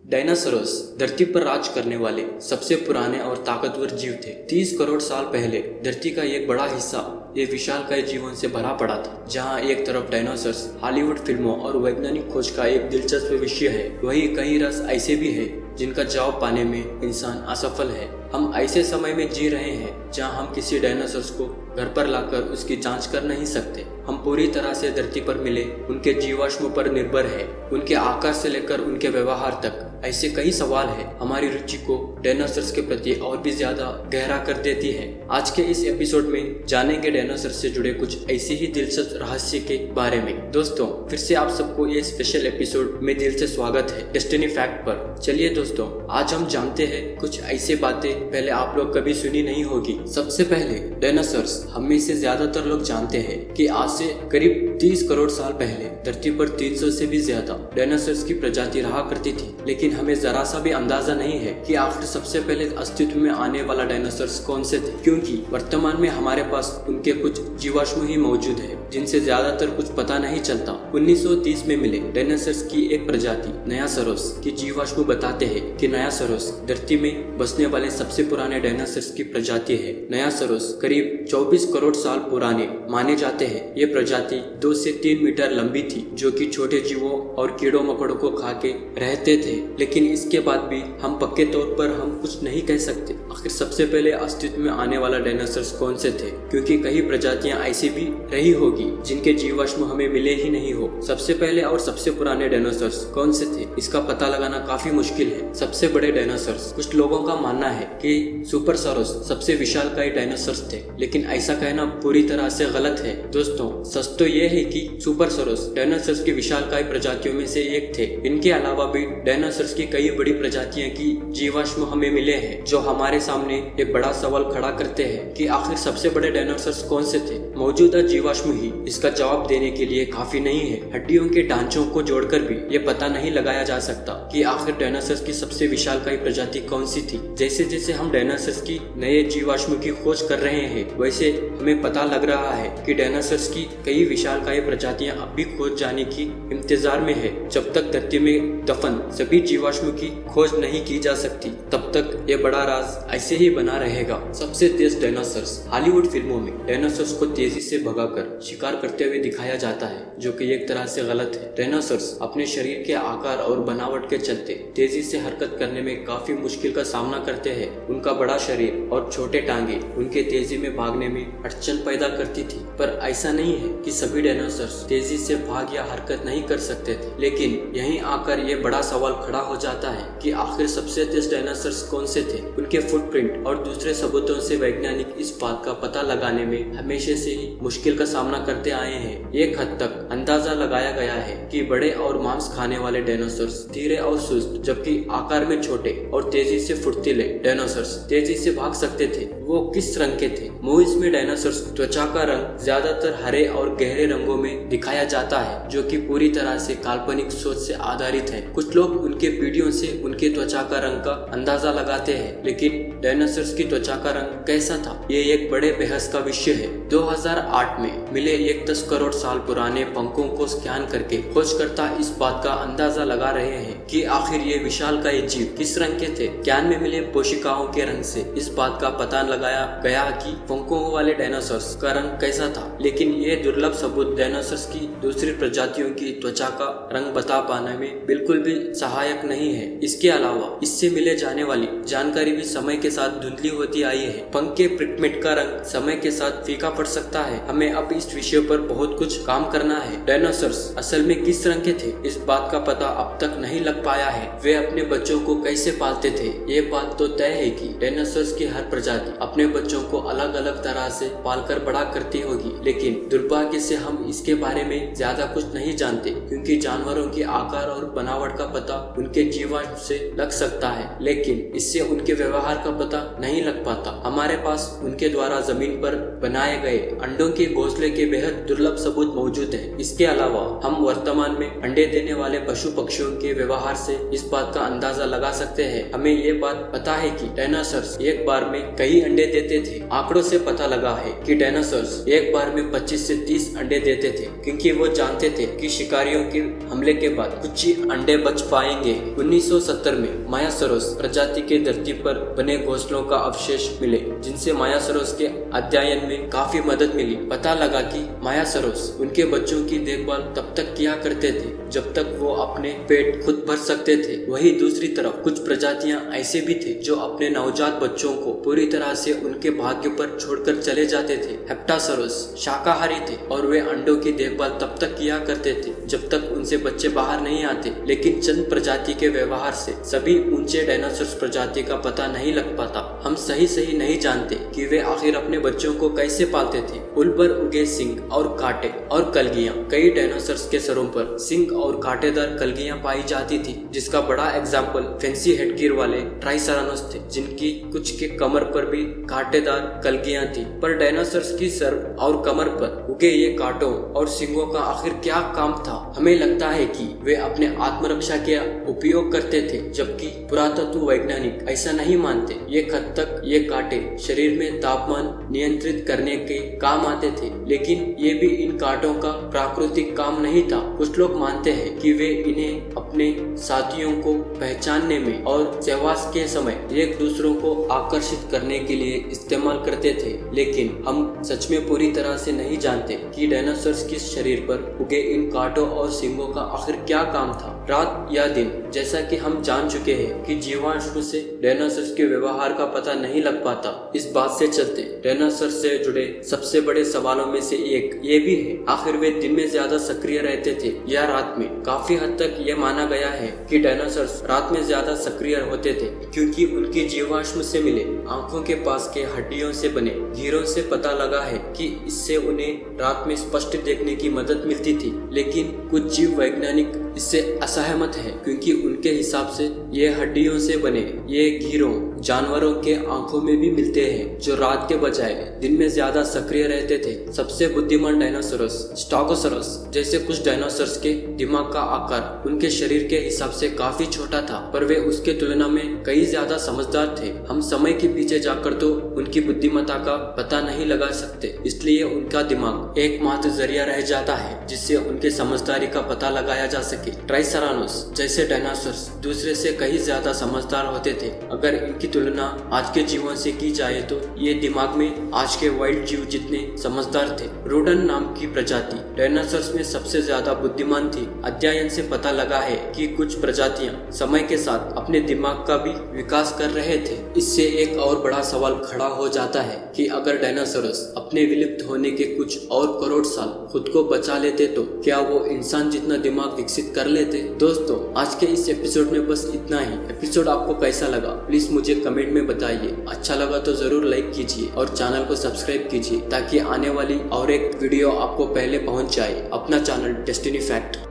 Dinosaurs धरती पर राज करने वाले सबसे पुराने और ताकतवर जीव थे। 30 करोड़ साल पहले धरती का एक बड़ा हिस्सा ये विशालकाय जीवन से भरा पड़ा था। जहां एक तरफ डायनासोरस हॉलीवुड फिल्मों और वैज्ञानिक खोज का एक दिलचस्प विषय है, वहीं कई रहस्य ऐसे भी हैं जिनका जवाब पाने में इंसान असफल है। हम ऐसे समय में जी रहे हैं जहां हम किसी डायनासोरस को घर पर लाकर उसकी जांच कर नहीं सकते। हम पूरी तरह से धरती पर मिले उनके जीवाश्म पर निर्भर है। उनके आकार से लेकर उनके व्यवहार तक ऐसे कई सवाल हैं। हमारी रुचि को डायनासोरस के प्रति और भी ज्यादा गहरा कर देती है। आज के इस एपिसोड में जानेंगे डायनासोरस से जुड़े कुछ ऐसे ही दिलचस्प रहस्य के बारे में। दोस्तों, फिर से आप सबको ये स्पेशल एपिसोड में दिल से स्वागत है डेस्टिनी फैक्ट पर। चलिए दोस्तों, आज हम जानते हैं कुछ ऐसी बातें पहले आप लोग कभी सुनी नहीं होगी। सबसे पहले डायनासोरस, हम में से ज्यादातर लोग जानते हैं कि आज से करीब 30 करोड़ साल पहले धरती पर 300 से भी ज्यादा डायनासोरस की प्रजाति रहा करती थी। लेकिन हमें जरा सा भी अंदाजा नहीं है कि आखिर सबसे पहले अस्तित्व में आने वाला डायनासोरस कौन से थे, क्योंकि वर्तमान में हमारे पास उनके कुछ जीवाश्म ही मौजूद है जिनसे ज्यादातर कुछ पता नहीं चलता। 1930 में मिले डायनासोरस की एक प्रजाति नयासोरस की जीवाश्म बताते हैं कि नयासोरस धरती में बसने वाले सबसे पुराने डायनासोरस की प्रजाति है। नयासोरस करीब 24 करोड़ साल पुराने माने जाते हैं। ये प्रजाति 2 से 3 मीटर लंबी थी, जो कि छोटे जीवों और कीड़ों मकोड़ों को खा के रहते थे। लेकिन इसके बाद भी हम पक्के तौर पर हम कुछ नहीं कह सकते आखिर सबसे पहले अस्तित्व में आने वाला डायनासोरस कौन से थे, क्योंकि कई प्रजातियां ऐसी भी रही होगी जिनके जीवाश्म हमें मिले ही नहीं हो। सबसे पहले और सबसे पुराने डायनासोरस कौन से थे, इसका पता लगाना काफी मुश्किल है। सबसे बड़े डायनासोरस, कुछ लोगों का मानना है कि सुपरसॉरस सबसे विशालकाय डायनासोरस थे, लेकिन ऐसा कहना पूरी तरह से गलत है। दोस्तों, सच तो ये है कि सुपरसॉरस डायनासोरस की विशालकाय प्रजातियों में से एक थे। इनके अलावा भी डायनासोरस की कई बड़ी प्रजातियां की जीवाश्म हमें मिले हैं, जो हमारे सामने एक बड़ा सवाल खड़ा करते हैं कि आखिर सबसे बड़े डायनासोरस कौन से थे। मौजूदा जीवाश्म ही इसका जवाब देने के लिए काफी नहीं है। हड्डियों के ढांचों को जोड़कर भी ये पता नहीं लगाया जा सकता कि आखिर डायनासोरस की सबसे विशालकाय प्रजाति कौन सी थी। जैसे जैसे हम डायनासोरस की नए जीवाश्म की खोज कर रहे हैं, वैसे हमें पता लग रहा है कि डायनासोरस की कई विशालकाय प्रजातियां अब भी खोज जाने की इंतजार में है। जब तक धरती में दफन सभी जीवाश्म की खोज नहीं की जा सकती, तब तक ये बड़ा राज ऐसे ही बना रहेगा। सबसे तेज डायनासोरस, हॉलीवुड फिल्मों में डायनासोरस को तेजी से भगाकर शिकार करते हुए दिखाया जाता है, जो कि एक तरह से गलत है। डायनासोरस अपने शरीर के आकार और बनावट के चलते तेजी से हरकत करने में काफी मुश्किल का सामना करते हैं। उनका बड़ा शरीर और छोटे टांगे उनके तेजी में भागने में अड़चन पैदा करती थी। पर ऐसा नहीं है कि सभी डायनासोरस तेजी से भाग या हरकत नहीं कर सकते थे। लेकिन यहीं आकर ये बड़ा सवाल खड़ा हो जाता है कि आखिर सबसे तेज डायनासोरस कौन से थे। उनके फुटप्रिंट और दूसरे सबूतों से वैज्ञानिक इस बात का पता लगाने में हमेशा से ही मुश्किल का सामना करते आए हैं। एक हद तक अंदाजा लगाया गया है कि बड़े और मांस खाने वाले डायनासोरस धीरे और सुस्त, जबकि आकार में छोटे और तेजी से फुर्तीले डायनासोरस तेजी से भाग सकते थे। वो किस रंग के थे? मूवीज में डायनासोरस त्वचा का रंग ज्यादातर हरे और गहरे रंगों में दिखाया जाता है, जो कि पूरी तरह से काल्पनिक सोच से आधारित है। कुछ लोग उनके वीडियो से उनके त्वचा का रंग का अंदाजा लगाते हैं, लेकिन डायनासोरस की त्वचा का रंग कैसा था, ये एक बड़े बहस का विषय है। 2008 में मिले एक 10 करोड़ साल पुराने पंखों को स्कैन करके खोजकर्ता इस बात का अंदाजा लगा रहे हैं कि आखिर ये विशालकाय जीव किस रंग के थे। स्कैन में मिले कोशिकाओं के रंग से इस बात का पता लगाया गया कि पंखों वाले डायनासोरस का रंग कैसा था। लेकिन ये दुर्लभ सबूत डायनासोरस की दूसरी प्रजातियों की त्वचा का रंग बता पाने में बिल्कुल भी सहायक नहीं है। इसके अलावा इससे मिले जाने वाली जानकारी भी समय के साथ धुंधली होती आई है। पंख के पिगमेंट का रंग समय के साथ फीका पड़ सकता है। हमें अब इस विषय पर बहुत कुछ काम करना है। डायनासोरस असल में किस रंग के थे, इस बात का पता अब तक नहीं लग पाया है। वे अपने बच्चों को कैसे पालते थे, ये बात तो तय है कि डायनासोरस की हर प्रजाति अपने बच्चों को अलग अलग तरह से पालकर बड़ा करती होगी। लेकिन दुर्भाग्य से हम इसके बारे में ज्यादा कुछ नहीं जानते, क्योंकि जानवरों के आकार और बनावट का पता उनके जीवाश्म से लग सकता है, लेकिन इससे उनके व्यवहार का पता नहीं लग पाता। हमारे पास उनके द्वारा जमीन पर बनाए गए अंडों के घोंसले के बेहद दुर्लभ सबूत मौजूद है। इसके अलावा हम वर्तमान में अंडे देने वाले पशु पक्षियों के व्यवहार से इस बात का अंदाजा लगा सकते हैं। हमें ये बात पता है कि डायनासोरस एक बार में कई अंडे अंडे देते थे। आंकड़ों से पता लगा है कि डायनासोर्स एक बार में 25 से 30 अंडे देते थे, क्योंकि वो जानते थे कि शिकारियों के हमले के बाद कुछ ही अंडे बच पाएंगे। 1970 में मायासोरस प्रजाति के धरती पर बने घोंसलों का अवशेष मिले, जिनसे मायासोरस के अध्ययन में काफी मदद मिली। पता लगा कि मायासोरस उनके बच्चों की देखभाल तब तक किया करते थे जब तक वो अपने पेट खुद भर सकते थे। वहीं दूसरी तरफ कुछ प्रजातियां ऐसे भी थे जो अपने नवजात बच्चों को पूरी तरह से उनके भाग्य पर छोड़कर चले जाते थे। हेप्टासोरस शाकाहारी थे और वे अंडों की देखभाल तब तक किया करते थे जब तक उनसे बच्चे बाहर नहीं आते। लेकिन चंद प्रजाति के व्यवहार से सभी ऊंचे डायनासोर प्रजाति का पता नहीं लग पाता। हम सही नहीं जानते कि वे आखिर अपने बच्चों को कैसे पालते थे। उन पर उगे सिंग और कांटे और कलगियां। कई डायनासोर्स के सरों पर सिंग और कांटेदार कलगियां पाई जाती थी, जिसका बड़ा एग्जाम्पल फैंसी हेडगियर वाले ट्राइसेरानोस थे, जिनकी कुछ के कमर पर भी कांटेदार कलगियां थी। पर डायनासोर्स की सर और कमर पर उगे ये कांटों और सिंगों का आखिर क्या काम था? हमें लगता है कि वे अपने आत्मरक्षा के उपयोग करते थे, जबकि पुरातत्व वैज्ञानिक ऐसा नहीं मानते। ये हद तक ये कांटे शरीर में तापमान नियंत्रित करने के काम आते थे, लेकिन ये भी इन कांटों का प्राकृतिक काम नहीं था। कुछ लोग मानते हैं कि वे इन्हें अपने साथियों को पहचानने में और सहवास के समय एक दूसरों को आकर्षित करने के लिए इस्तेमाल करते थे। लेकिन हम सच में पूरी तरह से नहीं जानते कि डायनासोर्स के शरीर पर उगे इन कांटों और सींगों का आखिर क्या काम था, रात या दिन। जैसा कि हम जान चुके हैं कि जीवाश्म से डायनासोर्स के व्यवहार का पता नहीं लग पाता। इस बात से चलते डायनासोर्स से जुड़े सबसे बड़े सवालों में से एक ये भी है, आखिर वे दिन में ज्यादा सक्रिय रहते थे या रात में? काफी हद तक ये माना गया है कि डायनासोर्स रात में ज्यादा सक्रिय होते थे, क्योंकि उनकी जीवाश्म से मिले आंखों के पास के हड्डियों से बने घेरों से पता लगा है कि इससे उन्हें रात में स्पष्ट देखने की मदद मिलती थी। लेकिन कुछ जीव वैज्ञानिक इससे असहमत हैं, क्योंकि उनके हिसाब से ये हड्डियों से बने ये घेरों जानवरों के आंखों में भी मिलते हैं, जो रात के बजाय दिन में ज्यादा सक्रिय रहते थे। सबसे बुद्धिमान डायनासोरस स्टेगोसॉरस जैसे कुछ डायनासोर्स के दिमाग का आकार उनके शरीर के हिसाब से काफी छोटा था, पर वे उसके तुलना में कई ज्यादा समझदार थे। हम समय के पीछे जाकर तो उनकी बुद्धिमत्ता का पता नहीं लगा सकते, इसलिए उनका दिमाग एकमात्र जरिया रह जाता है जिससे उनके समझदारी का पता लगाया जा सके। ट्राइसेरानोस जैसे डायनासोर्स दूसरे से कहीं ज्यादा समझदार होते थे। अगर इनकी तुलना आज के जीवों से की जाए तो ये दिमाग में आज के वाइल्ड जीव जितने समझदार थे। रोडन नाम की प्रजाति डायनासोर्स में सबसे ज्यादा बुद्धिमान थी। अध्ययन से पता लगा है कि कुछ प्रजातियां समय के साथ अपने दिमाग का भी विकास कर रहे थे। इससे एक और बड़ा सवाल खड़ा हो जाता है कि अगर डायनासोरस अपने विलुप्त होने के कुछ और करोड़ साल खुद को बचा लेते तो क्या वो इंसान जितना दिमाग विकसित कर लेते? दोस्तों, आज के इस एपिसोड में बस इतना ही। एपिसोड आपको कैसा लगा प्लीज मुझे कमेंट में बताइए। अच्छा लगा तो जरूर लाइक कीजिए और चैनल को सब्सक्राइब कीजिए ताकि आने वाली और एक वीडियो आपको पहले पहुंच जाए। अपना चैनल डेस्टिनी फैक्ट।